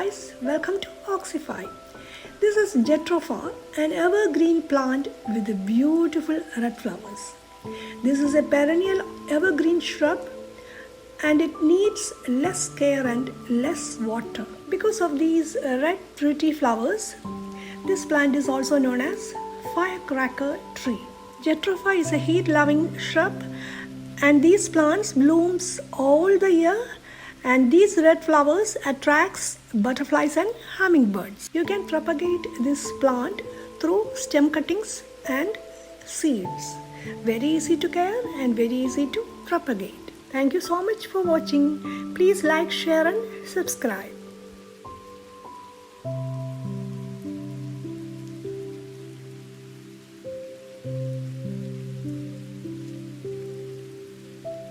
guys, welcome to Oxify. This is Jatropha, an evergreen plant with beautiful red flowers. This is a perennial evergreen shrub and it needs less care and less water. Because of these red pretty flowers, this plant is also known as Firecracker tree. Jatropha is a heat-loving shrub and these plants blooms all the year, and these red flowers attracts butterflies and hummingbirds. You can propagate this plant through stem cuttings and seeds. Very easy to care and very easy to propagate. Thank you so much for watching. Please like, share and subscribe.